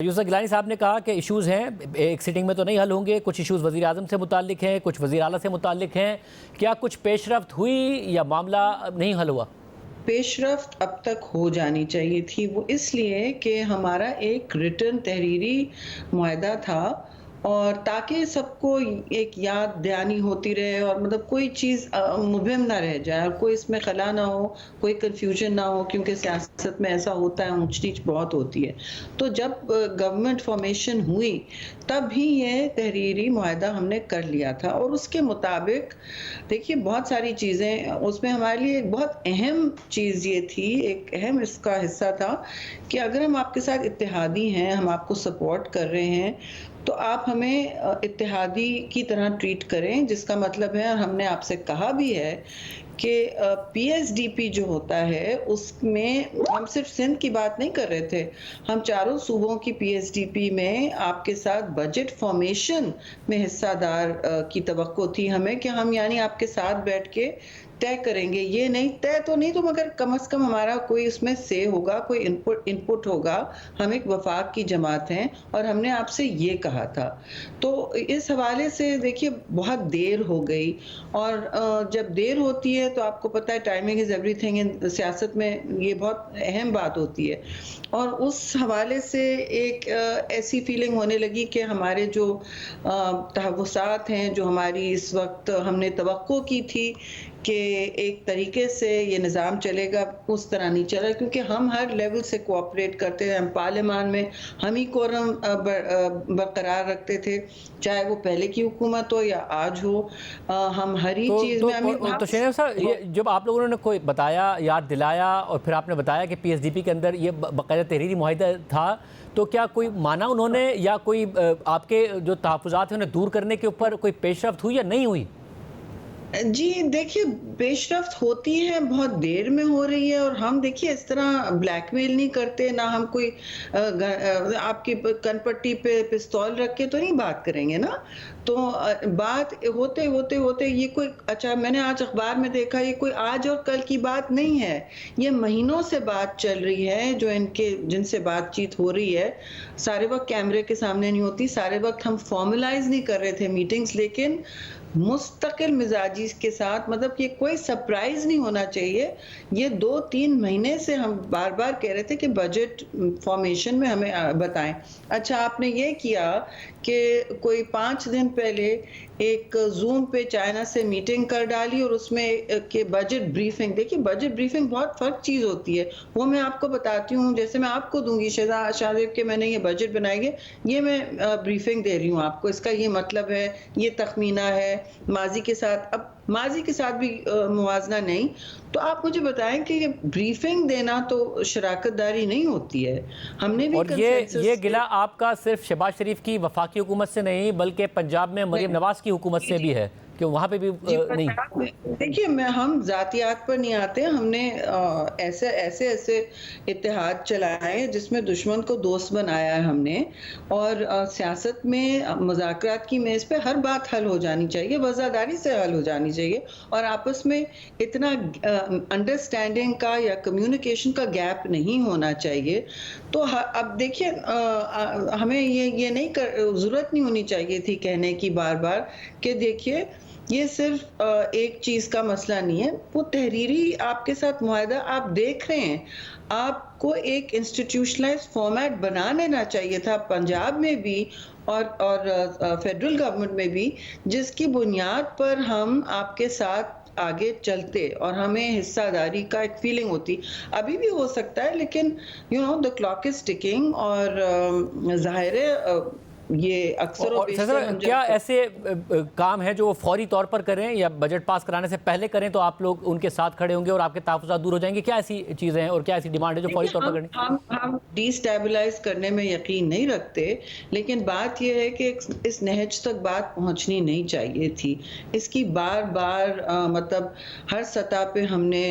یوسف گیلانی صاحب نے کہا کہ ایشوز ہیں، ایک سٹنگ میں تو نہیں حل ہوں گے، کچھ ایشوز وزیر اعظم سے متعلق ہیں، کچھ وزیر اعلیٰ سے متعلق ہیں. کیا کچھ پیش رفت ہوئی یا معاملہ نہیں حل ہوا؟ پیش رفت اب تک ہو جانی چاہیے تھی، وہ اس لیے کہ ہمارا ایک ریٹن تحریری معاہدہ تھا، اور تاکہ سب کو ایک یاد دہانی ہوتی رہے اور مطلب کوئی چیز مبہم نہ رہ جائے اور کوئی اس میں خلا نہ ہو، کوئی کنفیوژن نہ ہو، کیونکہ سیاست میں ایسا ہوتا ہے، اونچ نیچ بہت ہوتی ہے. تو جب گورنمنٹ فارمیشن ہوئی تب ہی یہ تحریری معاہدہ ہم نے کر لیا تھا، اور اس کے مطابق دیکھیے بہت ساری چیزیں اس میں ہمارے لیے ایک بہت اہم چیز یہ تھی، ایک اہم اس کا حصہ تھا کہ اگر ہم آپ کے ساتھ اتحادی ہیں، ہم آپ کو سپورٹ کر رہے ہیں، تو آپ ہمیں اتحادی کی طرح ٹریٹ کریں، جس کا مطلب ہے، اور ہم نے آپ سے کہا بھی ہے کہ پی ایس ڈی پی جو ہوتا ہے اس میں ہم صرف سندھ کی بات نہیں کر رہے تھے، ہم چاروں صوبوں کی پی ایس ڈی پی میں آپ کے ساتھ بجٹ فارمیشن میں حصہ دار کی توقع تھی ہمیں، کہ ہم یعنی آپ کے ساتھ بیٹھ کے طے کریں گے. یہ نہیں طے تو نہیں تو مگر کم از کم ہمارا کوئی اس میں سے ہوگا، کوئی انپٹ ہوگا. ہم ایک وفاق کی جماعت ہیں اور ہم نے آپ سے یہ کہا تھا. تو اس حوالے سے دیکھیے بہت دیر ہو گئی، اور جب دیر ہوتی ہے تو آپ کو پتہ ہے ٹائمنگ از ایوری تھنگ، سیاست میں یہ بہت اہم بات ہوتی ہے. اور اس حوالے سے ایک ایسی فیلنگ ہونے لگی کہ ہمارے جو تحفظات ہیں، جو ہماری اس وقت ہم نے توقع کی تھی کہ ایک طریقے سے یہ نظام چلے گا، اس طرح نہیں چلا، کیونکہ ہم ہر لیول سے کوآپریٹ کرتے ہیں. ہم پارلیمان میں ہم ہی کورم برقرار رکھتے تھے، چاہے وہ پہلے کی حکومت ہو یا آج ہو. ہم ہر ہی چیز میں تو شینب صاحب، یہ جب آپ لوگوں نے کوئی بتایا، یاد دلایا، اور پھر آپ نے بتایا کہ پی ایس ڈی پی کے اندر یہ باقاعدہ تحریری معاہدہ تھا، تو کیا کوئی مانا انہوں نے، یا کوئی آپ کے جو تحفظات ہیں انہیں دور کرنے کے اوپر کوئی پیش رفت ہوئی یا نہیں ہوئی؟ جی دیکھیے پیش رفت ہوتی ہے، بہت دیر میں ہو رہی ہے، اور ہم دیکھیے اس طرح بلیک میل نہیں کرتے، نہ ہم کوئی آپ کی کن پٹی پہ پستول رکھ کے تو نہیں بات کریں گے نا. تو بات ہوتے ہوتے ہوتے یہ کوئی، اچھا میں نے آج اخبار میں دیکھا، یہ کوئی آج اور کل کی بات نہیں ہے، یہ مہینوں سے بات چل رہی ہے. جو جن سے بات چیت ہو رہی ہے سارے وقت کیمرے کے سامنے نہیں ہوتی، سارے وقت ہم فارملائز نہیں کر رہے تھے میٹنگز، لیکن مستقل مزاجی کے ساتھ، مطلب کہ کوئی سرپرائز نہیں ہونا چاہیے. یہ 2-3 مہینے سے ہم بار بار کہہ رہے تھے کہ بجٹ فارمیشن میں ہمیں بتائیں. اچھا آپ نے یہ کیا کہ کوئی 5 دن پہلے ایک زوم پہ چائنا سے میٹنگ کر ڈالی، اور اس میں کہ بجٹ بریفنگ. دیکھیے بجٹ بریفنگ بہت فرق چیز ہوتی ہے، وہ میں آپ کو بتاتی ہوں، جیسے میں آپ کو دوں گی شاہزیب کہ میں نے یہ بجٹ بنائیں گے، یہ میں بریفنگ دے رہی ہوں آپ کو، اس کا یہ مطلب ہے، یہ تخمینہ ہے. ماضی کے ساتھ، اب ماضی کے ساتھ بھی موازنہ نہیں. تو آپ مجھے بتائیں کہ یہ بریفنگ دینا تو شراکت داری نہیں ہوتی ہے. ہم نے بھی اور یہ گلہ آپ کا صرف شہباز شریف کی وفاقی حکومت سے نہیں، بلکہ پنجاب میں مریم نواز کی حکومت سے بھی ہے کہ وہاں پہ بھی نہیں. دیکھیے ہم ذاتیات پر نہیں آتے، ہم نے ایسے اتحاد چلائے جس میں دشمن کو دوست بنایا ہے ہم نے. اور سیاست میں مذاکرات کی میز پہ ہر بات حل ہو جانی چاہیے، وفاداری سے حل ہو جانی چاہیے، اور آپس میں اتنا انڈرسٹینڈنگ کا یا کمیونیکیشن کا گیپ نہیں ہونا چاہیے. تو اب دیکھیے ہمیں یہ نہیں ضرورت نہیں ہونی چاہیے تھی کہنے کی بار بار کہ دیکھیے یہ صرف ایک چیز کا مسئلہ نہیں ہے. وہ تحریری آپ کے ساتھ معاہدہ آپ دیکھ رہے ہیں، آپ کو ایک انسٹیٹیوشنلائز فارمیٹ بنا لینا چاہیے تھا پنجاب میں بھی اور فیڈرل گورنمنٹ میں بھی، جس کی بنیاد پر ہم آپ کے ساتھ آگے چلتے اور ہمیں حصہ داری کا ایک فیلنگ ہوتی. ابھی بھی ہو سکتا ہے، لیکن the clock is ticking، اور ظاہر ہے یہ اکثر و بیشتر ہم کیا ایسے کام ہیں جو وہ فوری طور پر کریں یا بجٹ پاس کرانے سے پہلے کریں تو آپ لوگ ان کے ساتھ کھڑے ہوں گے اور آپ کے تحفظات دور ہو جائیں گے؟ کیا ایسی چیزیں ہیں اور کیا ایسی ڈیمانڈ ہے جو فوری طور پر کریں؟ ہم ڈی سٹیبلائز کرنے میں یقین نہیں رکھتے، لیکن بات یہ ہے کہ اس نہج تک بات پہنچنی نہیں چاہیے تھی. اس کی بار بار مطلب ہر سطح پہ ہم نے،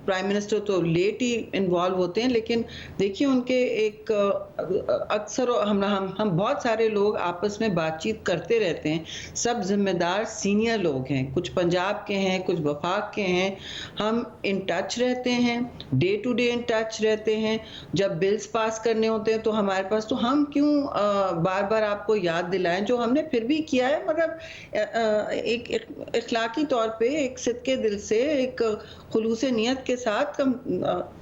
پرائم منسٹر تو لیٹ ہی انوالو ہوتے ہیں، لیکن دیکھیے ان کے ایک اکثر ہم بہت سارے لوگ آپس میں بات چیت کرتے رہتے ہیں, سب ذمہ دار سینئر لوگ ہیں, کچھ پنجاب کے ہیں, کچھ وفاق کے ہیں, ہم ان ٹچ رہتے ہیں, day to day in touch رہتے ہیں. جب بلز پاس کرنے ہوتے ہیں تو ہمارے پاس, تو ہم کیوں بار بار آپ کو یاد دلائیں جو ہم نے پھر بھی کیا ہے, مگر ایک اخلاقی طور پہ ایک صدقے دل سے, ایک خلوص نیت کے ساتھ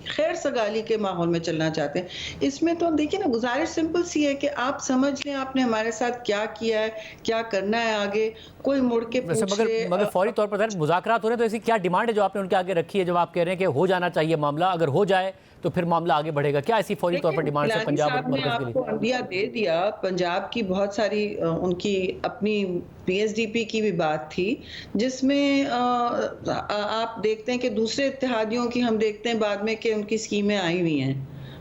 خیر سگالی کے ماحول میں چلنا چاہتے ہیں. اس میں تو دیکھیں نا, گزارش سمپل سی ہے کہ آپ سمجھ لیں آپ نے ہمارے ساتھ کیا کیا ہے, کیا کرنا ہے آگے, کوئی مڑ کے پوچھ لے. مگر فوری طور پر مذاکرات ہو رہے ہیں, تو ایسی کیا ڈیمانڈ ہے جو آپ نے ان کے آگے رکھی ہے, جب آپ کہہ رہے ہیں کہ ہو جانا چاہیے معاملہ, اگر ہو جائے تو پھر معاملہ آگے بڑھے گا, کیا ایسی فوری طور پر ڈیمانڈ ہے پنجاب اور مرکز کے لیے؟ آپ کو انڈیا دے دیا, پنجاب کی بہت ساری ان کی اپنی پی ایس ڈی پی کی بھی بات تھی, جس میں آپ دیکھتے ہیں کہ دوسرے اتحادیوں کی ہم دیکھتے ہیں بعد میں کہ ان کی اسکیمیں آئی ہوئی ہیں.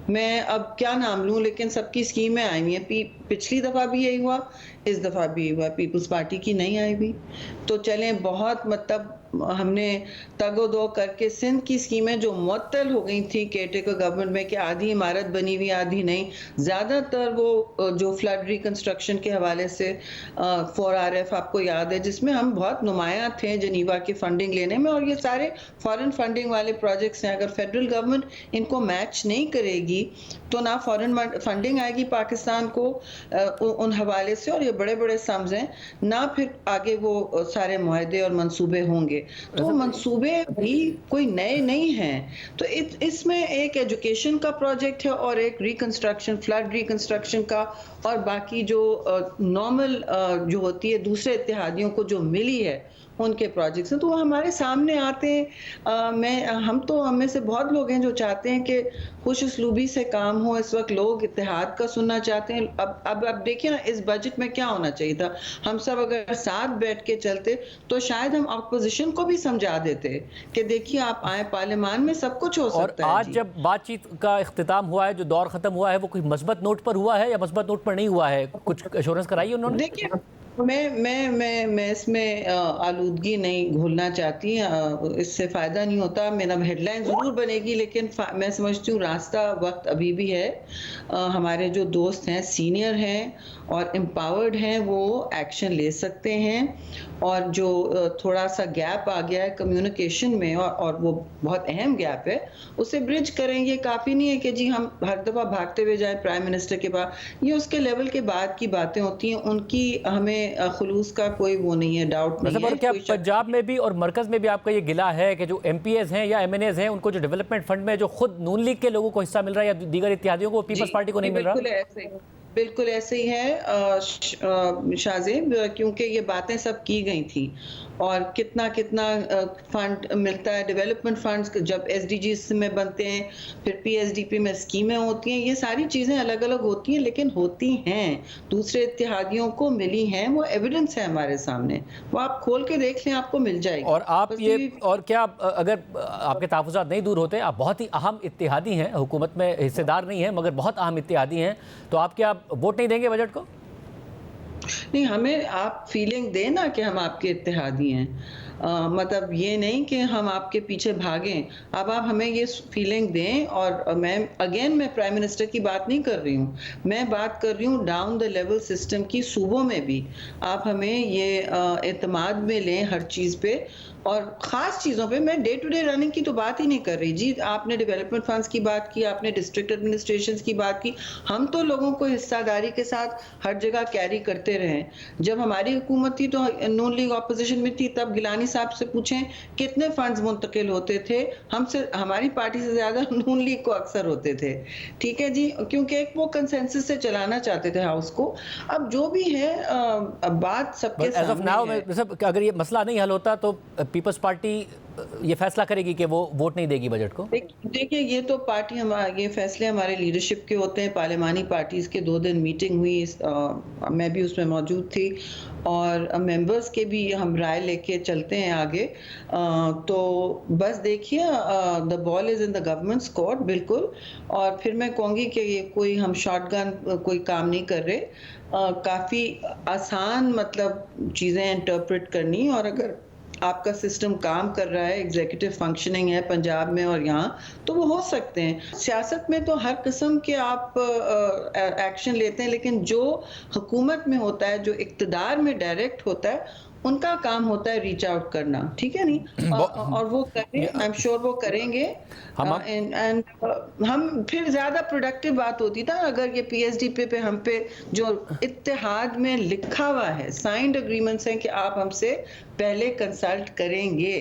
میں اب کیا نام لوں, لیکن سب کی اسکیمیں آئی ہوئی ہیں. پچھلی دفعہ بھی یہی ہوا, اس دفعہ بھی ہوا, پیپلز پارٹی کی نہیں آئی بھی. تو چلیں بہت مطلب ہم نے تگ و دو کر کے سندھ کی اسکیمیں جو معطل ہو گئی تھی کیئرٹیکر گورنمنٹ میں, کہ آدھی عمارت بنی ہوئی آدھی نہیں, زیادہ تر وہ جو فلڈ ریکنسٹرکشن کے حوالے سے 4RF آپ کو یاد ہے, جس میں ہم بہت نمایاں تھے جنیوا کی فنڈنگ لینے میں, اور یہ سارے فورن فنڈنگ والے پروجیکٹس ہیں. اگر فیڈرل گورنمنٹ ان کو میچ نہیں کرے گی تو نہ فورن فنڈنگ آئے گی پاکستان کو ان حوالے سے, اور یہ بڑے بڑے سمز ہیں, نہ پھر آگے وہ سارے معاہدے اور منصوبے ہوں گے. تو منصوبے بھی کوئی نئے نہیں ہیں. تو اس میں ایک ایجوکیشن کا پروجیکٹ ہے, اور ایک ریکنسٹرکشن, فلڈ ریکنسٹرکشن کا, اور باقی جو نارمل جو ہوتی ہے دوسرے اتحادیوں کو جو ملی ہے ان کے پروجیکٹس ہیں, تو وہ ہمارے سامنے آتے ہیں. ہم میں سے بہت لوگ ہیں جو چاہتے ہیں کہ خوش اسلوبی سے کام ہو. اس وقت لوگ اتحاد کا سننا چاہتے ہیں. اب دیکھیں نا, اس بجٹ میں کیا ہونا چاہیے تھا, ہم سب اگر ساتھ بیٹھ کے چلتے تو شاید ہم اپوزیشن کو بھی سمجھا دیتے کہ دیکھیے آپ آئے پارلیمان میں, سب کچھ ہو سکتا ہے. اور آج جب بات چیت کا اختتام ہوا ہے, جو دور ختم ہوا ہے, وہ کوئی مثبت نوٹ پر ہوا ہے یا مثبت نوٹ پر نہیں ہوا ہے, کچھ ایشورنس کرائی انہوں نے؟ دیکھیے میں اس میں آلودگی نہیں گھولنا چاہتی, اس سے فائدہ نہیں ہوتا. میرا ہیڈ لائن ضرور بنے گی, لیکن میں سمجھتی ہوں راستہ وقت ابھی بھی ہے. ہمارے جو دوست ہیں, سینئر ہیں اور امپاورڈ ہیں, وہ ایکشن لے سکتے ہیں. اور جو تھوڑا سا گیپ آ گیا ہے کمیونیکیشن میں, اور وہ بہت اہم گیپ ہے, اسے برج کریں. یہ کافی نہیں ہے کہ جی ہم ہر دفعہ بھاگتے ہوئے جائیں پرائم منسٹر کے پاس, یہ اس کے لیول کے بعد کی باتیں ہوتی ہیں. ان کی ہمیں خلوص کا کوئی وہ نہیں ہے, ڈاؤٹ نہیں ہے. کیا پنجاب میں بھی اور مرکز میں بھی آپ کا یہ گلہ ہے کہ جو ایم پی ایز ہیں یا ایم این ایز ہیں, ان کو جو ڈیولپمنٹ فنڈ میں جو خود نون لیگ کے لوگوں کو حصہ مل رہا ہے یا دیگر اتحادیوں کو, پیپلز پارٹی کو نہیں مل رہا؟ بالکل ایسے ہی ہے شاہزیب, کیونکہ یہ باتیں سب کی گئی تھیں. اور کتنا فنڈ ملتا ہے, ڈیولپمنٹ فنڈز جب ایس ڈی جیز میں بنتے ہیں, پھر پی ایس ڈی پی میں اسکیمیں ہوتی ہیں, یہ ساری چیزیں الگ الگ ہوتی ہیں, لیکن ہوتی ہیں, دوسرے اتحادیوں کو ملی ہیں. وہ ایویڈنس ہے ہمارے سامنے, وہ آپ کھول کے دیکھ لیں, آپ کو مل جائے گی. اور آپ یہ, اور کیا اگر آپ کے تحفظات نہیں دور ہوتے, آپ بہت ہی اہم اتحادی ہیں, حکومت میں حصے دار نہیں ہیں مگر بہت اہم اتحادی ہیں, تو آپ کیا ووٹ نہیں دیں گے بجٹ کو؟ نہیں, ہمیں آپ فیلنگ دیں نا کہ ہم آپ کے اتحادی ہیں. مطلب یہ نہیں کہ ہم آپ کے پیچھے بھاگیں. اب آپ ہمیں یہ فیلنگ دیں. اور میں پرائم منسٹر کی بات نہیں کر رہی ہوں, میں بات کر رہی ہوں ڈاؤن دا لیول سسٹم کی, صوبوں میں بھی آپ ہمیں یہ اعتماد میں لیں ہر چیز پہ, اور خاص چیزوں پہ. میں ڈے ٹو ڈے رننگ کی تو بات ہی نہیں کر رہی جی. آپ نے ڈیولپمنٹ فنڈز کی بات کی, آپ نے ڈسٹرکٹ ایڈمنسٹریشنز کی بات کی. ہم تو لوگوں کو حصہ داری کے ساتھ ہر جگہ کیری کرتے رہے. جب ہماری حکومت تھی تو نون لیگ اپوزیشن میں تھی, تب گیلانی صاحب سے پوچھیں کتنے فنڈز منتقل ہوتے تھے. ہماری پارٹی سے زیادہ نون لیگ کو اکثر ہوتے تھے. ٹھیک ہے جی, کیونکہ ایک وہ کنسنسس سے چلانا چاہتے تھے ہاؤس کو. اب جو بھی ہے بات سب کے سامنے ہے. اگر یہ مسئلہ نہیں حل ہوتا تو پیپلز پارٹی یہ فیصلہ کرے گی کہ وہ ووٹ نہیں دے گی بجٹ کو؟ دیکھیے, یہ تو پارٹی یہ فیصلے ہمارے لیڈرشپ کے ہوتے ہیں. پارلیمانی پارٹیز کے 2 دن میٹنگ ہوئی, میں بھی اس میں موجود تھی, اور ممبرز کے بھی ہم رائے لے کے چلتے ہیں آگے. تو بس دیکھیے, دا بال از ان دا گورنمنٹس کورٹ. بالکل. اور پھر میں کہوں گی کہ یہ کوئی ہم شارٹ گن کوئی کام نہیں کر رہے. کافی آسان مطلب چیزیں انٹرپریٹ کرنی, اور اگر آپ کا سسٹم کام کر رہا ہے، ایگزیکٹو فنکشننگ ہے پنجاب میں اور یہاں، تو وہ ہو سکتے ہیں. سیاست میں تو ہر قسم کے آپ ایکشن لیتے ہیں، لیکن جو حکومت میں ہوتا ہے، جو اقتدار میں ڈائریکٹ ہوتا ہے، ان کا کام ہوتا ہے ریچ آؤٹ کرنا. ٹھیک ہے نہیں؟ اور وہ کریں، آئی ایم شیور وہ کریں گے. ہم پھر زیادہ پروڈکٹیو بات ہوتی تھا اگر یہ پی ایس ڈی پہ ہم پہ جو اتحاد میں لکھا ہوا ہے، سائنڈ اگریمنٹس ہیں کہ آپ ہم سے پہلے کنسلٹ کریں گے.